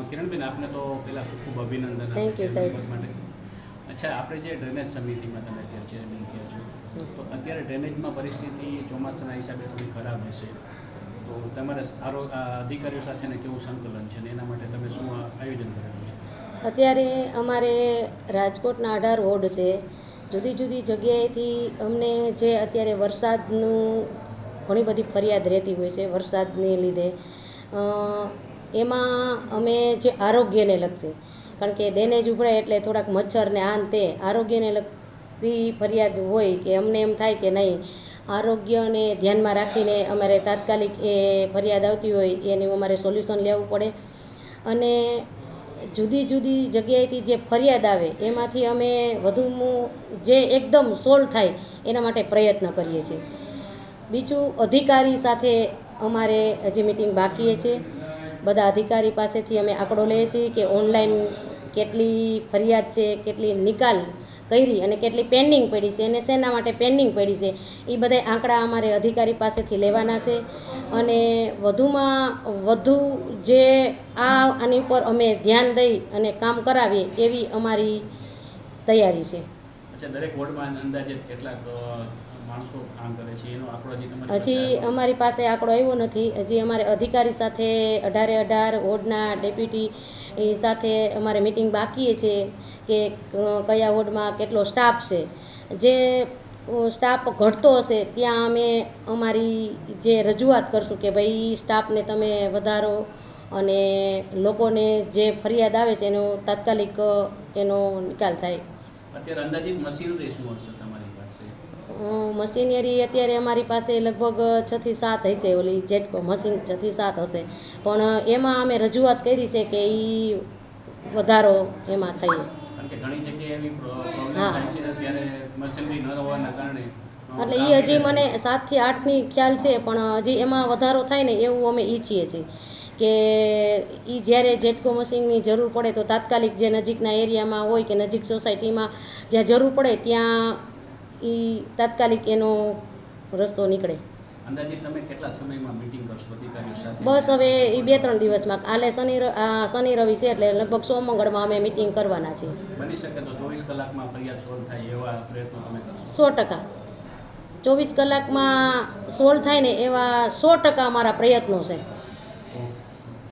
કિરણબેન, આપને તો પહેલાં ખૂબ ખૂબ અભિનંદન થેન્ક યુ સાહેબ. માટે. અચ્છા, આપણે જે ડ્રેનેજ સમિતિમાં તમે અત્યારે ચેરમેન થયા છો, તો અત્યારે ડ્રેનેજમાં પરિસ્થિતિ ચોમાસાના હિસાબે થોડી ખરાબ હશે, તો તમારે અધિકારીઓ સાથેને કેવું સંકલન છે ને એના માટે તમે શું આયોજન કરેલું છે? અત્યારે અમારે રાજકોટના 18 વોર્ડ છે. જુદી જુદી જગ્યાએથી અમને જે અત્યારે વરસાદનું ઘણી બધી ફરિયાદ રહેતી હોય છે વરસાદને લીધે. એમાં અમે જે આરોગ્યને લગશે, કારણ કે ડેનેજ ઉભરાય એટલે થોડાક મચ્છરને આન તે આરોગ્યને લગતી ફરિયાદ હોય કે અમને એમ થાય કે નહીં, આરોગ્યને ધ્યાનમાં રાખીને અમારે તાત્કાલિક એ ફરિયાદ આવતી હોય એનું અમારે સોલ્યુશન લેવું પડે. અને જુદી જુદી જગ્યાએથી જે ફરિયાદ આવે એમાંથી અમે વધુમાં જે એકદમ સોલ્વ થાય એના માટે પ્રયત્ન કરીએ છીએ. બીજું, અધિકારી સાથે અમારે હજી મિટિંગ બાકી છે. બધા અધિકારી પાસેથી અમે આંકડો લઈએ છીએ કે ઓનલાઈન કેટલી ફરિયાદ છે, કેટલી નિકાલ કરી અને કેટલી પેન્ડિંગ પડી છે અને શેના માટે પેન્ડિંગ પડી છે, એ બધા આંકડા અમારે અધિકારી પાસેથી લેવાના છે. અને વધુમાં વધુ જે આની ઉપર અમે ધ્યાન દઈ અને કામ કરાવીએ એવી અમારી તૈયારી છે. અચ્છા, દરેક વોર્ડમાં અંદાજે કેટલાક માણસો કામ કરે છે એનો આંકડો હજી અમારી પાસે આંકડો આવ્યો નથી. હજી અમારે અધિકારી સાથે 18 વોર્ડના ડેપ્યુટી સાથે અમારે મિટિંગ બાકી છે કે કયા વોર્ડમાં કેટલો સ્ટાફ છે. જે સ્ટાફ ઘટતો હશે ત્યાં અમે અમારી જે રજૂઆત કરશું કે ભાઈ સ્ટાફને તમે વધારો અને લોકોને જે ફરિયાદ આવે છે એનો તાત્કાલિક એનો નિકાલ થાય. અત્યારે અંદાજિત મશીનરી શું હશે તમારી પાસે? મશીનરી અત્યારે અમારી પાસે લગભગ 6 થી 7 હશે. ઓલી જેટકો મશીન 6 થી 7 હશે, પણ એમાં અમે રજૂઆત કરી છે કે એ વધારો એમાં થાય. કારણ કે ઘણી જગ્યાએ એવી પ્રોબ્લેમ થાય છે ત્યારે મશીનરી ન હોવાના કારણે એટલે એ હજી મને 7 થી 8ની ખ્યાલ છે, પણ હજી એમાં વધારો થાય ને એવું અમે ઈચ્છીએ છીએ કે એ જ્યારે જેટકો મશીનની જરૂર પડે તો તાત્કાલિક જે નજીકના એરિયામાં હોય કે નજીક સોસાયટીમાં જ્યાં જરૂર પડે ત્યાં એ તાત્કાલિક એનો રસ્તો નીકળે. અંદાજિત તમે કેટલા સમયમાં મીટિંગ કરશો અધિકારીઓ સાથે? બસ હવે એ 2-3 દિવસમાં. કાલે શનિ રવિ છે એટલે લગભગ સોમ-મંગળમાં અમે મીટિંગ કરવાના છીએ. બની શકે તો 24 કલાકમાં ફરિયાદ સોલ્વ થાય એવા પ્રયત્નો તમે કરશો? 100%. 24 કલાકમાં સોલ્વ થાય ને એવા 100% અમારા પ્રયત્નો છે.